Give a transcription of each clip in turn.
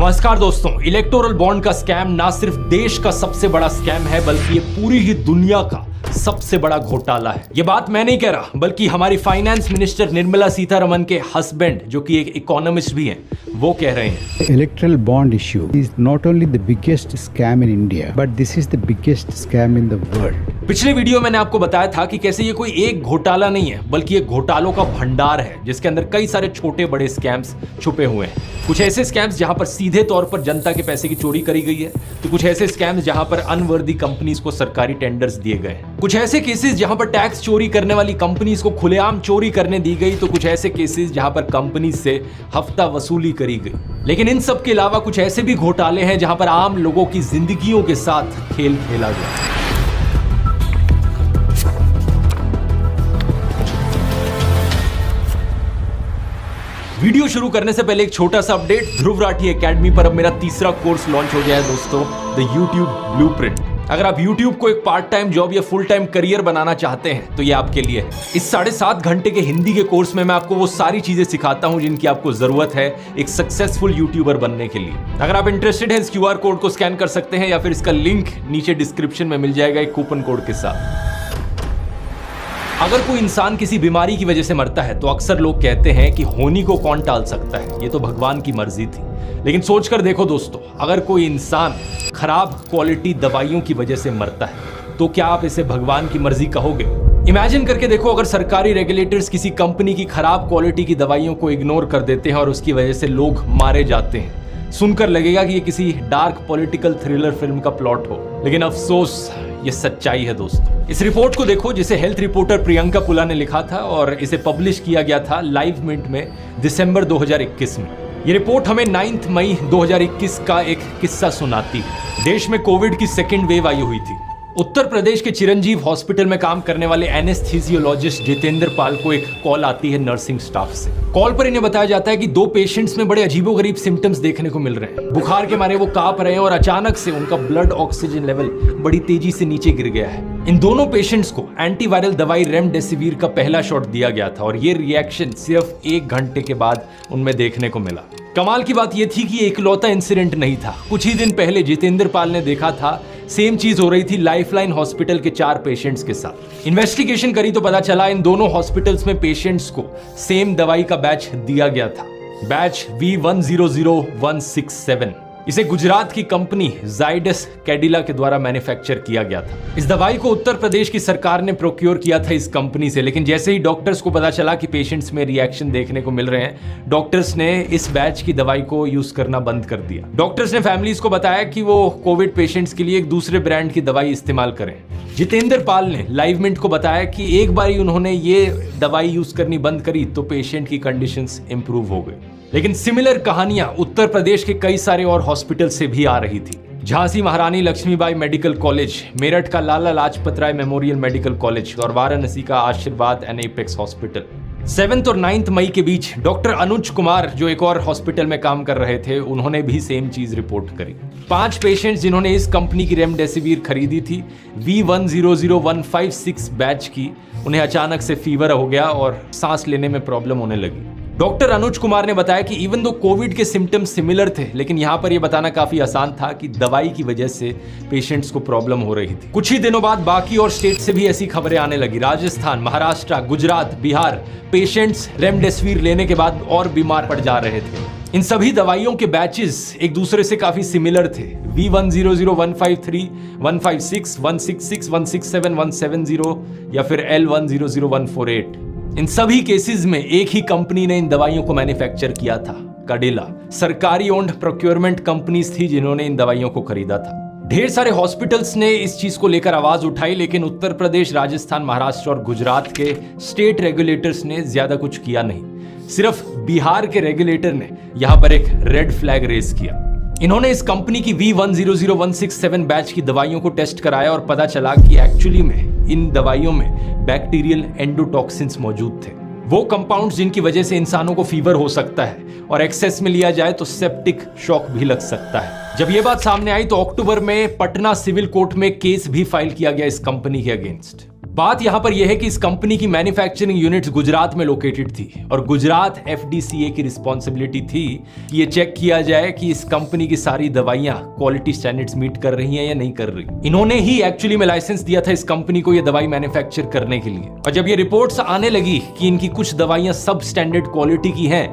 नमस्कार दोस्तों, electoral bond का स्कैम ना सिर्फ देश का सबसे बड़ा स्कैम है बल्कि ये पूरी ही दुनिया का सबसे बड़ा घोटाला है। ये बात मैं नहीं कह रहा बल्कि हमारी फाइनेंस मिनिस्टर निर्मला सीतारमन के हस्बैंड जो कि एक इकोनॉमिस्ट भी हैं, वो कह रहे हैं electoral bond issue is not only the biggest scam in India but this is the biggest scam in the world. पिछले वीडियो मैंने आपको बताया था कि कैसे ये कोई एक घोटाला नहीं है बल्कि एक घोटालों का भंडार है जिसके अंदर कई सारे छोटे बड़े स्कैम्स छुपे हुए हैं। कुछ ऐसे स्कैम्स जहां पर सीधे तौर पर जनता के पैसे की चोरी करी गई है, तो कुछ ऐसे स्कैम्स जहां पर अनवर्दी कंपनीज को सरकारी टेंडर्स दिए गए हैं, कुछ ऐसे केसेस जहां पर टैक्स चोरी करने वाली कंपनीज को खुलेआम चोरी करने दी गई, तो कुछ ऐसे केसेस जहां पर कंपनीज से हफ्ता वसूली करी गई। लेकिन इन सब के अलावा कुछ ऐसे भी घोटाले हैं जहां पर आम लोगों की जिंदगियों के साथ खेल खेला गया। वीडियो शुरू करने से पहले एक छोटा सा अपडेट, ध्रुव राठी एकेडमी पर अब मेरा तीसरा कोर्स लॉन्च हो गया है दोस्तों, द यूट्यूब ब्लूप्रिंट। अगर आप YouTube को एक पार्ट टाइम जॉब या फुल टाइम करियर बनाना चाहते हैं तो ये आपके लिए है। इस 7.5 घंटे के हिंदी के कोर्स में मैं आपको वो सारी चीजें सिखाता हूं जिनकी आपको जरूरत है एक सक्सेसफुल यूट्यूबर बनने के लिए। अगर आप इंटरेस्टेड हैं, इस QR कोड को स्कैन कर सकते हैं या फिर इसका लिंक नीचे डिस्क्रिप्शन में मिल जाएगा एक कूपन कोड के साथ। अगर कोई इंसान किसी बीमारी की वजह से मरता है तो अक्सर लोग कहते हैं कि होनी को कौन टाल सकता है, ये तो भगवान की मर्जी थी। लेकिन सोचकर देखो दोस्तों, अगर कोई इंसान खराब क्वालिटी दवाइयों की वजह से मरता है तो क्या आप इसे भगवान की मर्जी कहोगे? इमेजिन करके देखो, अगर सरकारी रेगुलेटर्स किसी कंपनी की खराब क्वालिटी की दवाइयों को इग्नोर कर देते हैं और उसकी वजह से लोग मारे जाते हैं, सुनकर लगेगा कि ये किसी डार्क पॉलिटिकल थ्रिलर फिल्म का प्लॉट हो। लेकिन अफसोस, ये सच्चाई है दोस्तों। इस रिपोर्ट को देखो जिसे हेल्थ रिपोर्टर प्रियंका पुला ने लिखा था और इसे पब्लिश किया गया था लाइव मिंट में दिसंबर 2021 में। ये रिपोर्ट हमें 9 मई 2021 का एक किस्सा सुनाती है। देश में कोविड की सेकेंड वेव आई हुई थी। उत्तर प्रदेश के चिरंजीव हॉस्पिटल में काम करने वाले एनेस्थीसियोलॉजिस्ट जितेंद्र पाल को एक कॉल आती है नर्सिंग स्टाफ से। कॉल पर इन्हें बताया जाता है कि 2 पेशेंट्स में बड़े अजीबोगरीब सिम्टम्स देखने को मिल रहे हैं। बुखार के मारे वो कांप रहे हैं और अचानक से उनका ब्लड ऑक्सीजन लेवल बड़ी तेजी से नीचे गिर गया है। इन दोनों पेशेंट्स को एंटीवायरल दवाई रेमडेसिविर का पहला शॉट दिया गया था और ये रिएक्शन सिर्फ 1 घंटे के बाद उनमें देखने को मिला। कमाल की बात यह थी कि इकलौता इंसिडेंट नहीं था। कुछ ही दिन पहले जितेंद्र पाल ने देखा था सेम चीज हो रही थी लाइफलाइन हॉस्पिटल के 4 पेशेंट्स के साथ। इन्वेस्टिगेशन करी तो पता चला इन दोनों हॉस्पिटल्स में पेशेंट्स को सेम दवाई का बैच दिया गया था, बैच V100167। इसे गुजरात की कंपनी जाइडस कैडिला के द्वारा मैन्युफैक्चर किया गया था। इस दवाई को उत्तर प्रदेश की सरकार ने प्रोक्योर किया था इस कंपनी से, लेकिन जैसे ही डॉक्टर्स को पता चला कि पेशेंट्स में रिएक्शन देखने को मिल रहे हैं, डॉक्टर्स ने इस बैच की दवाई को यूज करना बंद कर दिया। डॉक्टर्स ने फैमिलीज को बताया कि वो कोविड पेशेंट्स के लिए एक दूसरे ब्रांड की दवाई इस्तेमाल करें। जितेंद्र पाल ने लाइव मिंट को बताया कि एक बार उन्होंने ये दवाई यूज करनी बंद करी तो पेशेंट की कंडीशंस इंप्रूव हो गई। लेकिन सिमिलर कहानियां उत्तर प्रदेश के कई सारे और हॉस्पिटल से भी आ रही थी। झांसी महारानी लक्ष्मीबाई मेडिकल कॉलेज, मेरठ का Lala Lajpat Rai memorial medical college और वाराणसी का आशीर्वाद एंड एपेक्स हॉस्पिटल। 7 और 9 मई के बीच डॉक्टर अनुज कुमार जो एक और हॉस्पिटल में काम कर रहे थे, उन्होंने भी सेम चीज रिपोर्ट करी। 5 पेशेंट्स जिन्होंने इस कंपनी की रेमडेसिविर खरीदी थी V100156 बैच की, उन्हें अचानक से फीवर हो गया और सांस लेने में प्रॉब्लम होने लगी। डॉक्टर अनुज कुमार ने बताया कि इवन दो कोविड के सिम्टम्स सिमिलर थे, लेकिन यहां पर यह बताना काफी आसान था कि दवाई की वजह से पेशेंट्स को प्रॉब्लम हो रही थी। कुछ ही दिनों बाद बाकी और स्टेट से भी ऐसी खबरें आने लगी। राजस्थान, महाराष्ट्र, गुजरात, बिहार, पेशेंट्स रेमडेसिविर लेने के बाद और बीमार पड़ जा रहे थे। इन सभी दवाइयों के बैचेस एक दूसरे से काफी सिमिलर थे। V100153, 156, 166, 167, 170 या फिर L100148। इन सभी केसेस में एक ही कंपनी ने इन दवाइयों को मैन्युफैक्चर किया था, कैडिला। सरकारी ओन्ड प्रोक्योरमेंट कंपनीज थी जिन्होंने इन दवाइयों को खरीदा था। ढेर सारे हॉस्पिटल्स ने इस चीज को लेकर आवाज उठाई, लेकिन उत्तर प्रदेश, राजस्थान, महाराष्ट्र और गुजरात के स्टेट रेगुलेटर्स ने ज्यादा कुछ किया नहीं। सिर्फ बिहार के रेगुलेटर ने यहां पर एक रेड फ्लैग रेज किया। इन्होंने इस कंपनी की V100167 बैच की दवाइयों को टेस्ट कराया और पता चला कि एक्चुअली में इन दवाइयों में बैक्टीरियल एंडोटॉक्सिन्स मौजूद थे, वो कंपाउंड्स जिनकी वजह से इंसानों को फीवर हो सकता है और एक्सेस में लिया जाए तो सेप्टिक शॉक भी लग सकता है। जब ये बात सामने आई तो अक्टूबर में पटना सिविल कोर्ट में केस भी फाइल किया गया इस कंपनी के अगेंस्ट। बात यहां पर यह है कि इस कंपनी की मैन्युफैक्चरिंग यूनिट्स गुजरात में लोकेटेड थी और गुजरात एफडीसीए की रिस्पॉन्सिबिलिटी थी कि ये चेक किया जाए कि इस कंपनी की सारी दवाइयां क्वालिटी स्टैंडर्ड्स मीट कर रही हैं या नहीं कर रही। इन्होंने ही एक्चुअली में लाइसेंस दिया था इस कंपनी को ये दवाई मैन्युफैक्चर करने के लिए। और जब ये रिपोर्ट्स आने लगी कि इनकी कुछ दवाइयां सब स्टैंडर्ड क्वालिटी की हैं,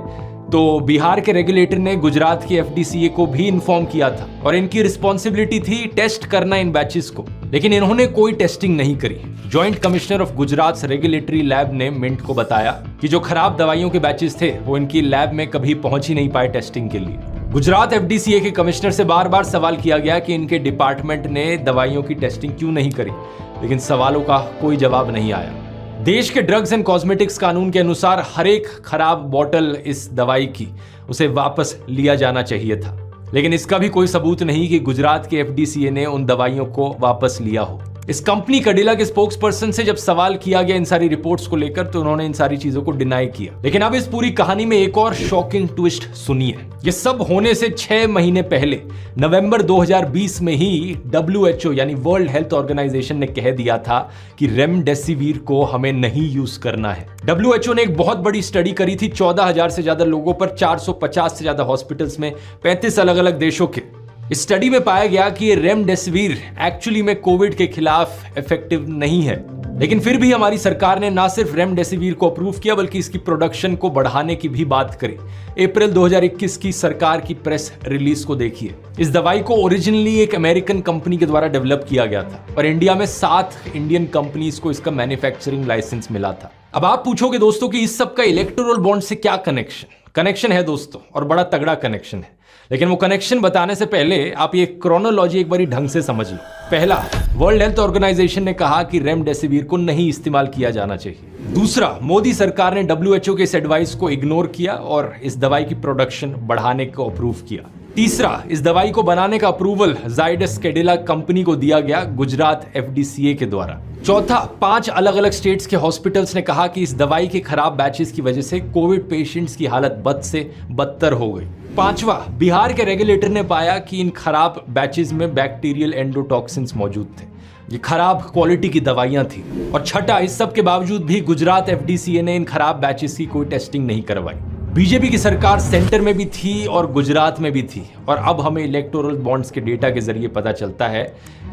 तो बिहार के रेगुलेटर ने गुजरात के एफडीसीए को भी इन्फॉर्म किया था और इनकी रिस्पॉन्सिबिलिटी थी टेस्ट करना इन बैचेस को, लेकिन इन्होंने कोई टेस्टिंग नहीं करी। Joint commissioner of Gujarat regulatory lab ने मिंट को बताया कि जो खराब दवाइयों के बैचेस थे वो इनकी लैब में कभी पहुंच ही नहीं पाए टेस्टिंग के लिए। गुजरात एफडीसीए के कमिश्नर से बार बार सवाल किया गया कि इनके डिपार्टमेंट ने दवाइयों की टेस्टिंग क्यों नहीं करी, लेकिन सवालों का कोई जवाब नहीं आया। देश के ड्रग्स एंड कॉस्मेटिक्स कानून के अनुसार हर एक खराब बॉटल इस दवाई की उसे वापस लिया जाना चाहिए था, लेकिन इसका भी कोई सबूत नहीं कि गुजरात के एफडीसीए ने उन दवाइयों को वापस लिया हो। इस कंपनी कडिला के स्पोक्स पर्सन से जब सवाल किया गया इन सारी रिपोर्ट्स को लेकर, तो उन्होंने इन सारी चीजों को डिनाई किया। लेकिन अब इस पूरी कहानी में एक और शॉकिंग ट्विस्ट सुनिए। ये सब होने से 6 महीने पहले नवंबर 2020 में ही WHO यानी वर्ल्ड हेल्थ ऑर्गेनाइजेशन ने कह दिया था कि रेमडेसिविर को हमें नहीं यूज करना है। WHO ने एक बहुत बड़ी स्टडी करी थी 14,000 से ज्यादा लोगों पर, 450 से ज्यादा हॉस्पिटल्स में, 35 अलग अलग देशों के। इस स्टडी में पाया गया कि ये रेमडेसिविर एक्चुअली में कोविड के खिलाफ इफेक्टिव नहीं है, लेकिन फिर भी हमारी सरकार ने ना सिर्फ रेमडेसिविर को अप्रूव किया बल्कि इसकी प्रोडक्शन को बढ़ाने की भी बात करी। अप्रैल 2021 की सरकार की प्रेस रिलीज को देखिए। इस दवाई को ओरिजिनली एक अमेरिकन कंपनी के द्वारा डेवलप किया गया था और इंडिया में 7 इंडियन कंपनीज को इसका मैन्युफैक्चरिंग लाइसेंस मिला था। अब आप पूछोगे दोस्तों कि इस सब का इलेक्टोरल बॉन्ड से क्या कनेक्शन है दोस्तों, और बड़ा तगड़ा कनेक्शन है। लेकिन वो कनेक्शन बताने से पहले आप ये क्रोनोलॉजी एक बारी ढंग से समझ लो। पहला, वर्ल्ड हेल्थ ऑर्गेनाइजेशन ने कहा कि रेमडेसिविर को नहीं इस्तेमाल किया जाना चाहिए। दूसरा, मोदी सरकार ने WHO के इस एडवाइस को इग्नोर किया और इस दवाई की प्रोडक्शन बढ़ाने को अप्रूव किया। तीसरा, इस दवाई को बनाने का अप्रूवल जाइडस कैडिला कंपनी को दिया गया गुजरात एफडीसीए के द्वारा। चौथा, 5 अलग अलग स्टेट्स के हॉस्पिटल्स ने कहा कि इस दवाई के खराब बैचेस की वजह से कोविड पेशेंट्स की हालत बद से बदतर हो गई। पांचवा, बिहार के रेगुलेटर ने पाया कि इन खराब बैचेस में बैक्टीरियल एंडोटॉक्सिन्स मौजूद थे, ये खराब क्वालिटी की दवाइयां थी। और छठा, इस सब के बावजूद भी गुजरात एफडीसीए ने इन खराब बैचेस की कोई टेस्टिंग नहीं करवाई। बीजेपी की सरकार सेंटर में भी थी और गुजरात में भी थी, और अब हमें इलेक्टोरल बॉन्ड्स के डेटा के जरिए पता चलता है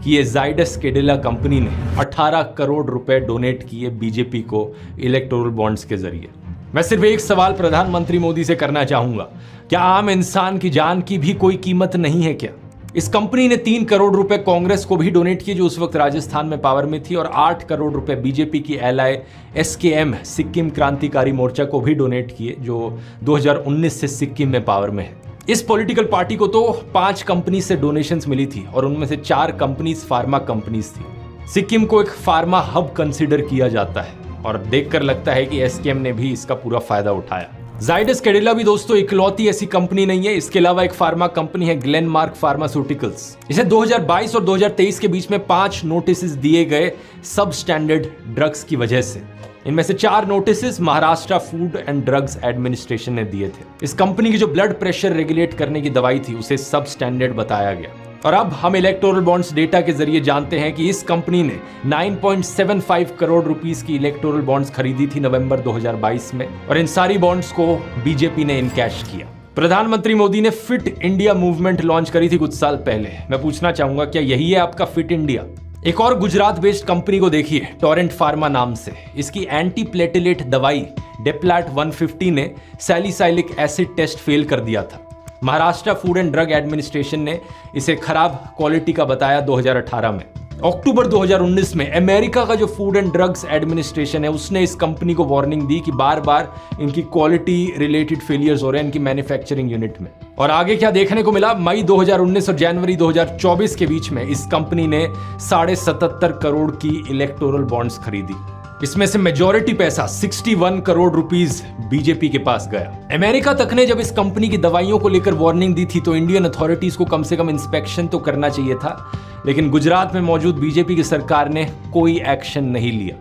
कि ये जाइडस कैडिला कंपनी ने 18 करोड़ रुपए डोनेट किए बीजेपी को इलेक्टोरल बॉन्ड्स के जरिए। मैं सिर्फ एक सवाल प्रधानमंत्री मोदी से करना चाहूंगा, क्या आम इंसान की जान की भी कोई कीमत नहीं है क्या? इस कंपनी ने 3 करोड़ रुपए कांग्रेस को भी डोनेट किए जो उस वक्त राजस्थान में पावर में थी, और 8 करोड़ रुपए बीजेपी की एलआई SKM सिक्किम क्रांतिकारी मोर्चा को भी डोनेट किए जो 2019 से सिक्किम में पावर में है। इस पॉलिटिकल पार्टी को तो 5 कंपनी से डोनेशंस मिली थी और उनमें से 4 कंपनीज फार्मा कंपनीज थी। सिक्किम को एक फार्मा हब कंसिडर किया जाता है और देखकर लगता है कि SKM ने भी इसका पूरा फायदा उठाया। जाइडस कैडिला भी दोस्तों इकलौती ऐसी कंपनी नहीं है। इसके अलावा एक फार्मा कंपनी है ग्लेनमार्क फार्मास्यूटिकल्स। इसे 2022 और 2023 के बीच में 5 नोटिस दिए गए सब स्टैंडर्ड ड्रग्स की वजह से। इनमें से 4 notice Maharashtra food and drugs administration ने दिए थे। इस कंपनी की जो ब्लड प्रेशर रेगुलेट करने की दवाई थी उसे सब स्टैंडर्ड बताया गया। और अब हम इलेक्टोरल बॉन्ड्स डेटा के जरिए जानते हैं कि इस कंपनी ने 9.75 करोड़ रुपीस की इलेक्टोरल बॉन्ड्स खरीदी थी नवंबर 2022 में, और इन सारी बॉन्ड्स को बीजेपी ने इनकैश किया। प्रधानमंत्री मोदी ने फिट इंडिया मूवमेंट लॉन्च करी थी कुछ साल पहले। मैं पूछना चाहूंगा, क्या यही है आपका फिट इंडिया? एक और गुजरात बेस्ड कंपनी को देखिए, टोरेंट फार्मा नाम से। इसकी एंटी प्लेटलेट दवाई डेप्लाट 150 ने सैलिसाइलिक एसिड टेस्ट फेल कर दिया था। Maharashtra food and drug administration ने इसे खराब क्वालिटी का बताया 2018 में। अक्टूबर 2019 में अमेरिका का जो फूड एंड ड्रग्स एडमिनिस्ट्रेशन है उसने इस कंपनी को वार्निंग दी कि बार बार इनकी क्वालिटी रिलेटेड फेलियर्स हो रहे हैं इनकी मैन्युफैक्चरिंग यूनिट में। और आगे क्या देखने को मिला? मई 2019 और जनवरी 2024 के बीच में इस कंपनी ने 77.5 करोड़ की इलेक्टोरल बॉन्ड्स खरीदी। इसमें से मेजॉरिटी पैसा 61 करोड़ रुपीस बीजेपी के पास गया। अमेरिका तक ने जब इस कंपनी की दवाइयों को लेकर वार्निंग दी थी तो इंडियन अथॉरिटीज को कम से कम इंस्पेक्शन तो करना चाहिए था, लेकिन गुजरात में मौजूद बीजेपी की सरकार ने कोई एक्शन नहीं लिया।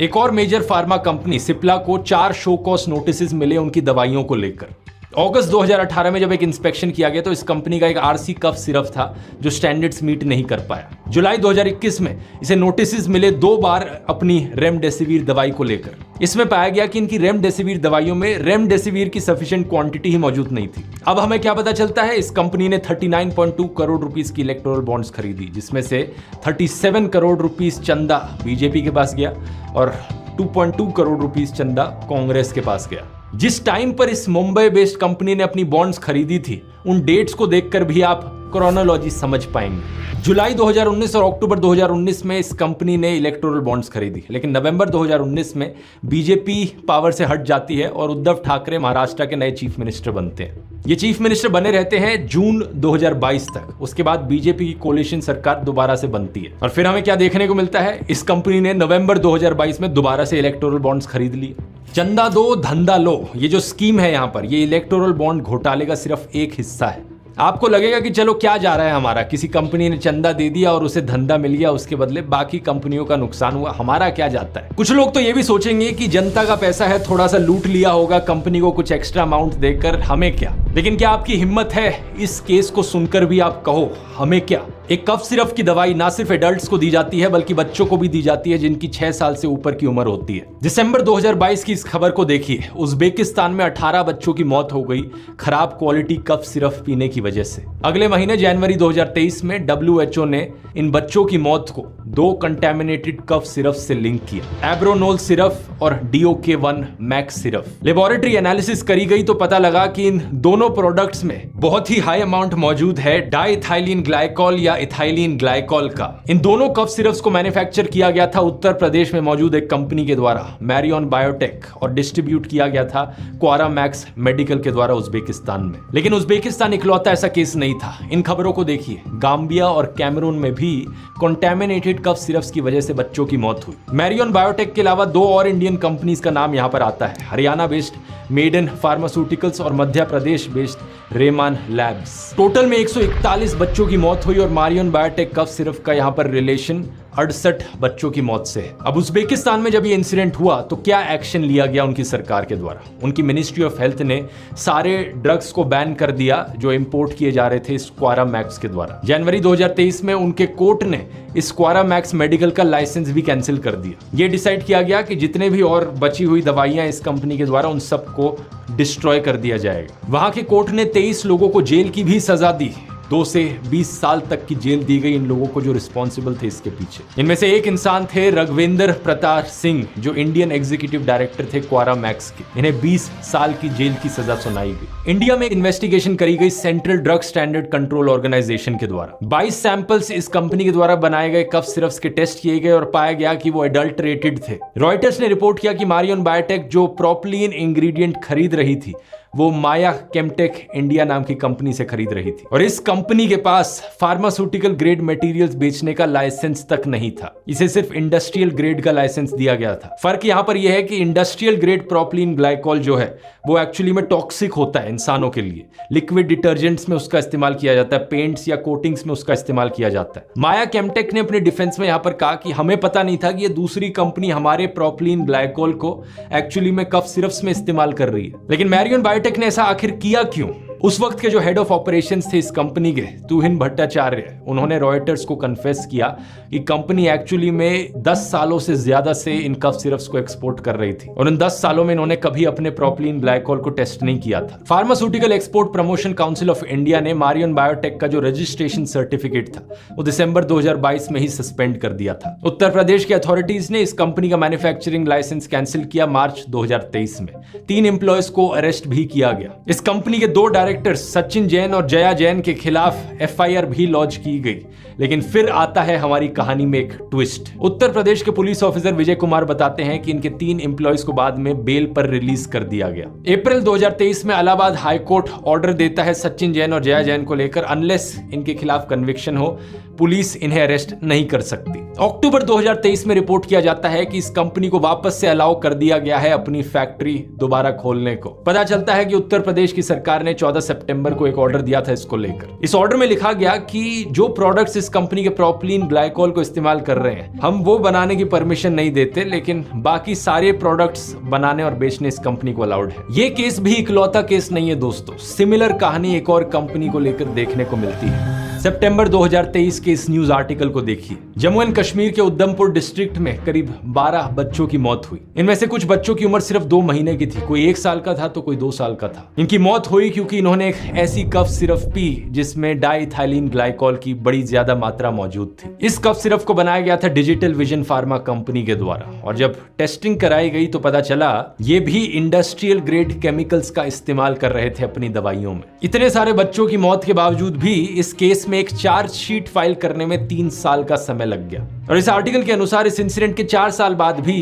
एक और मेजर फार्मा कंपनी सिप्ला को 4 शो कॉज नोटिस मिले उनकी दवाइयों को लेकर। अगस्त 2018 में जब एक इंस्पेक्शन किया गया तो इस कंपनी का एक आरसी कफ सिरप था जो स्टैंडर्ड्स मीट नहीं कर पाया। जुलाई 2021 में इसे नोटिस मिले 2 बार अपनी रेमडेसिविर दवाई को लेकर। इसमें पाया गया कि इनकी रेमडेसिविर दवाइयों में रेमडेसिविर की सफिशिएंट क्वांटिटी ही मौजूद नहीं थी। अब हमें क्या पता चलता है, इस कंपनी ने 39.2 करोड़ रुपीस की इलेक्टोरल बॉन्ड्स खरीदी, जिसमें से 37 करोड़ रुपीस चंदा बीजेपी के पास गया और 2.2 करोड़ रुपीस चंदा कांग्रेस के पास गया। जिस टाइम पर इस मुंबई बेस्ड कंपनी ने अपनी बॉन्ड्स खरीदी थी, उन डेट्स को देखकर भी आप क्रोनोलॉजी समझ पाएंगे। जुलाई 2019 और अक्टूबर 2019 में इस कंपनी ने इलेक्टोरल बॉन्ड्स खरीदी, लेकिन नवंबर 2019 में बीजेपी पावर से हट जाती है और उद्धव ठाकरे महाराष्ट्र के नए चीफ मिनिस्टर बनते हैं। ये चीफ मिनिस्टर बने रहते हैं जून 2022 तक। उसके बाद बीजेपी की कोलिशन सरकार दोबारा से बनती है और फिर हमें क्या देखने को मिलता है, इस कंपनी ने नवंबर 2022 में दोबारा से इलेक्टोरल बॉन्ड्स खरीद लिए। चंदा दो धंधा लो, ये जो स्कीम है यहाँ पर, ये इलेक्टोरल बॉन्ड घोटाले का सिर्फ एक हिस्सा है। आपको लगेगा कि चलो क्या जा रहा है हमारा, किसी कंपनी ने चंदा दे दिया और उसे धंधा मिल गया, उसके बदले बाकी कंपनियों का नुकसान हुआ, हमारा क्या जाता है। कुछ लोग तो ये भी सोचेंगे कि जनता का पैसा है, थोड़ा सा लूट लिया होगा कंपनी को कुछ एक्स्ट्रा अमाउंट देकर, हमें क्या। लेकिन क्या आपकी हिम्मत है इस केस को सुनकर भी आप कहो हमें क्या। एक कफ सिरप की दवाई ना सिर्फ एडल्ट्स को दी जाती है बल्कि बच्चों को भी दी जाती है जिनकी 6 साल से ऊपर की उम्र होती है। दिसंबर 2022 की इस खबर को देखिए, उज्बेकिस्तान में 18 बच्चों की मौत हो गई खराब क्वालिटी कफ सिरप पीने की वजह से। अगले महीने जनवरी 2023 में WHO ने इन बच्चों की मौत को 2 कंटेमिनेटेड कफ सिरप से लिंक किया, एब्रोनोल सिरप और DOK1 max syrup. Laboratory analysis करी गई तो पता लगा कि इन दोनों प्रोडक्ट्स में बहुत ही हाई अमाउंट मौजूद है डाइथाइलिन ग्लाइकॉल या इथाइलिन ग्लाइकॉल का। इन दोनों कफ सिरप्स को मैन्युफैक्चर किया गया था उत्तर प्रदेश में मौजूद एक कंपनी के द्वारा, मैरियन बायोटेक, और डिस्ट्रीब्यूट किया गया था क्वारा मैक्स मेडिकल के द्वारा उज्बेकिस्तान में। लेकिन उज्बेकिस्तान इकलौता ऐसा केस नहीं था। इन खबरों को देखिए, गाम्बिया और कैमरून में भी कंटेमिनेटेड कफ सिरप्स की वजह से बच्चों की मौत हुई। मैरियन बायोटेक के अलावा 2 और इंडियन कंपनीज का नाम यहां पर आता है, हरियाणा बेस्ड मेडन फार्मास्यूटिकल्स और Madhya Pradesh based रेमान labs. Total में 141 बच्चों की मौत हुई और मैरियन बायोटेक कफ सिरप का यहां पर रिलेशन 68 बच्चों की मौत से है। अब उज्बेकिस्तान में जब ये इंसिडेंट हुआ तो क्या एक्शन लिया गया उनकी सरकार के द्वारा। उनकी मिनिस्ट्री ऑफ हेल्थ ने सारे ड्रग्स को बैन कर दिया जो इंपोर्ट किए जा रहे थे इस क्वारा मैक्स के द्वारा। जनवरी 2023 में उनके कोर्ट ने इस क्वारा मैक्स मेडिकल का लाइसेंस भी कैंसिल कर दिया। ये डिसाइड किया गया कि जितने भी और बची हुई दवाइयां इस कंपनी के द्वारा उन सबको डिस्ट्रॉय कर दिया जाएगा। वहां के कोर्ट ने 23 लोगों को जेल की भी सजा दी। 2 से 20 साल तक की जेल दी गई इन लोगों को जो रिस्पॉन्सिबल थे इसके पीछे। इनमें से एक इंसान थे रघवेंद्र प्रताप सिंह, जो इंडियन एग्जीक्यूटिव डायरेक्टर थे क्वारा मैक्स के। इन्हें 20 साल की जेल की सजा सुनाई गई। इंडिया में इन्वेस्टिगेशन करी गई central drug standard control organisation के द्वारा। 22 सैंपल्स इस कंपनी के द्वारा बनाए गए कफ सिरप्स के टेस्ट किए गए और पाया गया कि वो एडल्टरेटेड थे। रॉयटर्स ने रिपोर्ट किया कि मैरियन बायोटेक जो प्रोपिलीन इंग्रेडिएंट खरीद रही थी वो माया केमटेक इंडिया नाम की कंपनी से खरीद रही थी और इस कंपनी के पास फार्मास्यूटिकल ग्रेड मटेरियल्स बेचने का लाइसेंस तक नहीं था। इसे सिर्फ इंडस्ट्रियल ग्रेड का लाइसेंस दिया गया था। फर्क यहां पर यह है कि इंडस्ट्रियल ग्रेड प्रोपिलीन ग्लाइकॉल जो है वो एक्चुअली में टॉक्सिक होता है इंसानों के लिए। लिक्विड डिटर्जेंट्स में उसका इस्तेमाल किया जाता है, पेंट्स या कोटिंग्स में उसका इस्तेमाल किया जाता है। माया केमटेक ने अपने डिफेंस में यहां पर कहा कि हमें पता नहीं था कि ये दूसरी कंपनी हमारे प्रोपिलीन ग्लाइकॉल को एक्चुअली में कफ सिरप्स में इस्तेमाल कर रही है। लेकिन मैरियन बायोटेक ने ऐसा आखिर किया क्यों? उस वक्त के जो हेड ऑफ ऑपरेशंस थे इस कंपनी के, तुहिन भट्टाचार्य, उन्होंने रॉयटर्स को कन्फेस किया कि कंपनी एक्चुअली में 10 सालों से ज्यादा से इन कफ सिरप्स को एक्सपोर्ट कर रही थी और इन 10 सालों में इन्होंने कभी अपने प्रोपिलीन ग्लाइकॉल को टेस्ट नहीं किया था। Pharmaceutical export promotion council of India ने मैरियन बायोटेक का जो रजिस्ट्रेशन सर्टिफिकेट था वो दिसंबर 2022 में ही सस्पेंड कर दिया था। उत्तर प्रदेश की अथॉरिटीज ने इस कंपनी का मैन्युफैक्चरिंग लाइसेंस कैंसिल किया मार्च 2023 में। 3 एम्प्लॉयज को अरेस्ट भी किया गया। इस कंपनी के 2 डायरेक्टर्स सचिन जैन और जया जैन के खिलाफ FIR भी लॉन्च की गई। लेकिन फिर आता है हमारी कहानी में एक ट्विस्ट। उत्तर प्रदेश के पुलिस ऑफिसर विजय कुमार बताते हैं कि इनके 3 एम्प्लॉयज को बाद में बेल पर रिलीज कर दिया गया। अप्रैल 2023 में इलाहाबाद हाईकोर्ट ऑर्डर देता है सचिन जैन और जया जैन को लेकर, अनलेस इनके खिलाफ कन्विक्शन हो पुलिस इन्हें अरेस्ट नहीं कर सकती। अक्टूबर 2023 में रिपोर्ट किया जाता है कि इस कंपनी को वापस से अलाउ कर दिया गया है अपनी फैक्ट्री दोबारा खोलने को। पता चलता है कि उत्तर प्रदेश की सरकार ने 14 सितंबर को एक ऑर्डर दिया था इसको लेकर। इस ऑर्डर में लिखा गया कि जो प्रोडक्ट्स इस कंपनी के प्रोपिलीन ग्लाइकोल को इस्तेमाल कर रहे हैं, हम वो बनाने की परमिशन नहीं देते, लेकिन बाकी सारे प्रोडक्ट्स बनाने और बेचने इस कंपनी को अलाउड है। ये केस भी इकलौता केस नहीं है दोस्तों, सिमिलर कहानी एक और कंपनी को लेकर देखने को मिलती है। सितंबर 2023 के इस न्यूज आर्टिकल को देखिए। जम्मू एंड कश्मीर के उधमपुर डिस्ट्रिक्ट में करीब 12 बच्चों की मौत हुई। इनमें से कुछ बच्चों की उम्र सिर्फ 2 महीने की थी, कोई 1 साल का था तो कोई 2 साल का था। इनकी मौत हुई क्योंकि इन्होंने एक ऐसी कफ सिरप पी जिसमें डाइथाइलिन ग्लाइकोल की बड़ी ज्यादा मात्रा मौजूद थी। इस कफ सिरप को बनाया गया था डिजिटल विजन फार्मा कंपनी के द्वारा, और जब टेस्टिंग कराई गई तो पता चला ये भी इंडस्ट्रियल ग्रेड केमिकल्स का इस्तेमाल कर रहे थे अपनी दवाइयों में। इतने सारे बच्चों की मौत के बावजूद भी इस केस में एक चार्जशीट फाइल करने में 3 साल का समय लग गया, और इस आर्टिकल के अनुसार इस इंसिडेंट के 4 साल बाद भी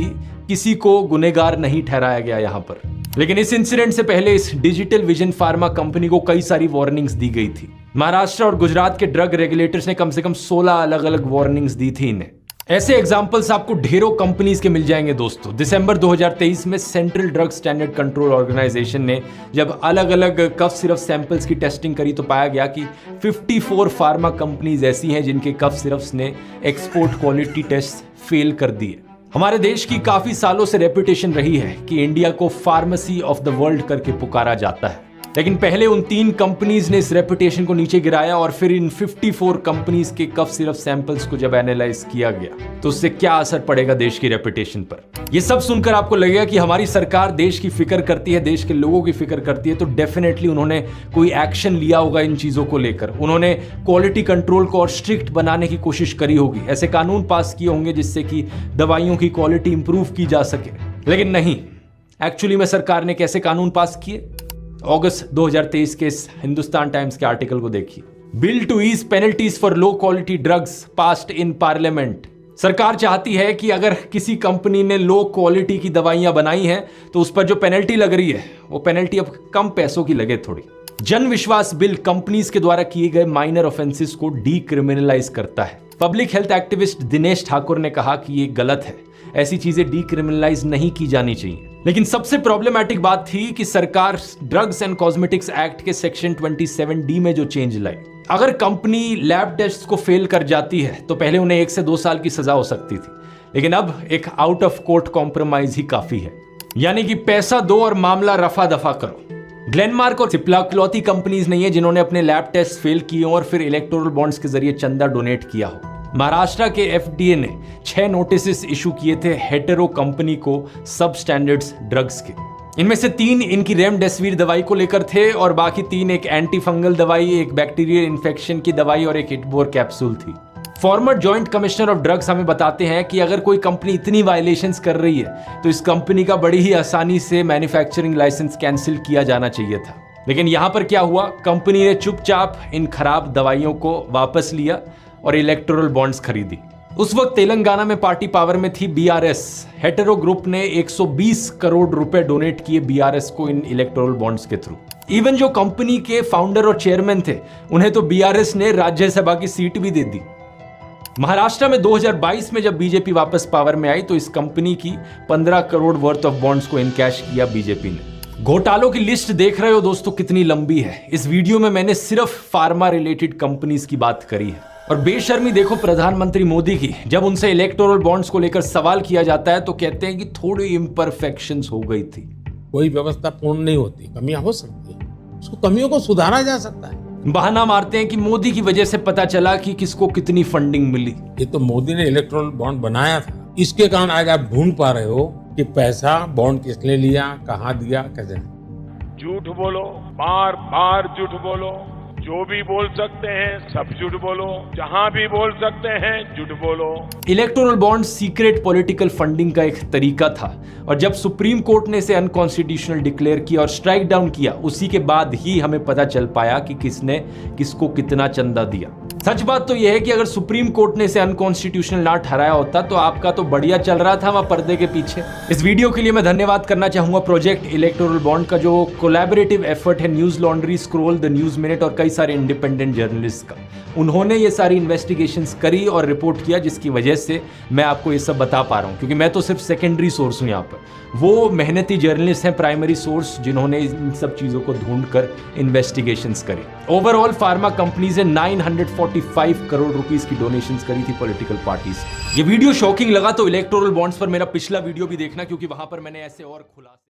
किसी को गुनहगार नहीं ठहराया गया यहां पर। लेकिन इस इंसिडेंट से पहले इस डिजिटल विजन फार्मा कंपनी को कई सारी वार्निंग्स दी गई थी। महाराष्ट्र और गुजरात के ड्रग रेगुलेटर्स ने कम से कम 16 अलग अलग वार्निंग्स दी थी इन्हें। ऐसे एग्जाम्पल्स आपको ढेरों कंपनीज के मिल जाएंगे दोस्तों। दिसंबर 2023 में central drug standard control organisation ने जब अलग अलग कफ सिरप सैंपल्स की टेस्टिंग करी तो पाया गया कि 54 फार्मा कंपनीज ऐसी हैं जिनके कफ सिरप्स ने एक्सपोर्ट क्वालिटी टेस्ट फेल कर दिए। हमारे देश की काफी सालों से रेपुटेशन रही है कि इंडिया को फार्मेसी ऑफ द वर्ल्ड करके पुकारा जाता है, लेकिन पहले उन 3 कंपनीज ने इस रेपुटेशन को नीचे गिराया, और फिर इन 54 कंपनीज के कफ सिरप सैंपल्स को जब एनालाइज किया गया तो उससे क्या असर पड़ेगा देश की रेपुटेशन पर। ये सब सुनकर आपको लगेगा कि हमारी सरकार देश की फिक्र करती है, देश के लोगों की फिक्र करती है, तो डेफिनेटली उन्होंने कोई एक्शन लिया होगा इन चीजों को लेकर। उन्होंने क्वालिटी कंट्रोल को और स्ट्रिक्ट बनाने की कोशिश करी होगी, ऐसे कानून पास किए होंगे जिससे कि दवाइयों की क्वालिटी इंप्रूव की जा सके। लेकिन नहीं, एक्चुअली में सरकार ने कैसे कानून पास किए? अगस्त 2023 के इस हिंदुस्तान टाइम्स के आर्टिकल को देखिए। Bill to ease penalties for low quality drugs passed in parliament. सरकार चाहती है कि अगर किसी कंपनी ने लो क्वालिटी की दवाइयां बनाई हैं तो उस पर जो पेनल्टी लग रही है वो पेनल्टी अब कम पैसों की लगे थोड़ी। जन विश्वास बिल कंपनीज के द्वारा किए गए माइनर ऑफेंसेस को डीक्रिमिनलाइज करता है। Public health activist Dinesh Thakur ने कहा कि ये गलत है, ऐसी चीजें डीक्रिमिनलाइज नहीं की जानी चाहिए। लेकिन सबसे प्रॉब्लमैटिक बात थी कि सरकार ड्रग्स एंड कॉस्मेटिक्स एक्ट के सेक्शन 27D में जो चेंज लाई। अगर कंपनी लैब टेस्ट को फेल कर जाती है तो पहले उन्हें 1 से 2 साल की सजा हो सकती थी, लेकिन अब एक आउट ऑफ कोर्ट कॉम्प्रोमाइज ही काफी है, यानी कि पैसा दो और मामला रफा दफा करो। ग्लेनमार्क और सिप्ला इकलौती कंपनीज नहीं है जिन्होंने अपने लैब टेस्ट फेल किए और फिर इलेक्टोरल बॉन्ड्स के जरिए चंदा डोनेट किया हो। महाराष्ट्र के FDA ने 6 नोटिस इशू किए थे हेटेरो कंपनी को सब स्टैंडर्ड्स ड्रग्स के। इनमें से 3 इनकी रेमडेसिविर दवाई को लेकर थे और बाकी 3 एक एंटी फंगल दवाई, एक बैक्टीरियल इन्फेक्शन की दवाई और एक इटबोर कैप्सूल थी। Farmer joint commissioner of drugs हमें बताते हैं कि अगर कोई कंपनी इतनी वायलेशंस कर रही है तो इस कंपनी का बड़ी ही आसानी से मैन्युफैक्चरिंग लाइसेंस कैंसिल किया जाना चाहिए था। लेकिन यहां पर क्या हुआ, कंपनी ने चुपचाप इन खराब दवाइयों को वापस लिया और इलेक्टोरल बॉन्ड्स खरीदी। उस वक्त तेलंगाना में पार्टी पावर में थी BRS। हेटेरो ग्रुप ने 120 करोड़ रुपए डोनेट किए BRS को इन इलेक्टोरल बॉन्ड्स के थ्रू। इवन जो कंपनी के फाउंडर और चेयरमैन थे उन्हें तो BRS ने राज्यसभा की सीट भी दे दी। महाराष्ट्र में 2022 में जब बीजेपी वापस पावर में आई तो इस कंपनी की 15 करोड़ वर्थ ऑफ बॉन्ड्स को इनकैश किया बीजेपी ने। घोटालों की लिस्ट देख रहे हो दोस्तों कितनी लंबी है। इस वीडियो में मैंने सिर्फ फार्मा रिलेटेड कंपनीज की बात करी है। और बेशर्मी देखो प्रधानमंत्री मोदी की, जब उनसे इलेक्टोरल बॉन्ड्स को लेकर सवाल किया जाता है तो कहते हैं कि थोड़ी इम्परफेक्शंस हो गई थी। कोई व्यवस्था पूर्ण नहीं होती, कमियां हो सकती है, उसको कमियों को सुधारा जा सकता है। बहाना मारते हैं कि मोदी की वजह से पता चला कि किसको कितनी फंडिंग मिली। ये तो मोदी ने इलेक्टोरल बॉन्ड बनाया था, इसके कारण आज आप ढूंढ पा रहे हो कि पैसा बॉन्ड किसने लिया, कहाँ दिया, कैसे। झूठ बोलो, बार बार झूठ बोलो, जो भी बोल सकते हैं सब झूठ बोलो, जहां भी बोल सकते हैं झूठ बोलो। Electoral bond secret political funding का एक तरीका था और जब सुप्रीम कोर्ट ने इसे अनकॉन्स्टिट्यूशनल डिक्लेयर किया और स्ट्राइक डाउन किया, उसी के बाद ही हमें पता चल पाया कि किसने किसको कितना चंदा दिया। सच बात तो यह है कि अगर सुप्रीम कोर्ट ने इसे अनकॉन्स्टिट्यूशनल ना ठहराया होता तो आपका तो बढ़िया चल रहा था वहां पर्दे के पीछे। इस वीडियो के लिए मैं धन्यवाद करना चाहूंगा प्रोजेक्ट इलेक्टोरल बॉन्ड का, जो कोलैबोरेटिव एफर्ट है news laundry, scroll, the news minute और कई सारे इंडिपेंडेंट जर्नलिस्ट का। उन्होंने ये सारी इन्वेस्टिगेशंस करी और रिपोर्ट किया, जिसकी वजह से मैं आपको ये सब बता पा रहा हूँ, क्योंकि मैं तो सिर्फ सेकेंडरी सोर्स हूँ यहाँ पर। वो मेहनती जर्नलिस्ट हैं प्राइमरी सोर्स, जिन्होंने इन सब चीज़ों को ढूंढ कर इन्वेस्टिगेशंस करी। ओवरऑल फार्मा कंपनीज ने 945 करोड़ रुपीस की डोनेशंस करी थी पॉलिटिकल पार्टीज। ये वीडियो शॉकिंग लगा तो इलेक्टोरल बॉन्ड्स पर मेरा पिछला वीडियो भी देखना, क्योंकि वहां पर मैंने ऐसे और खुलासे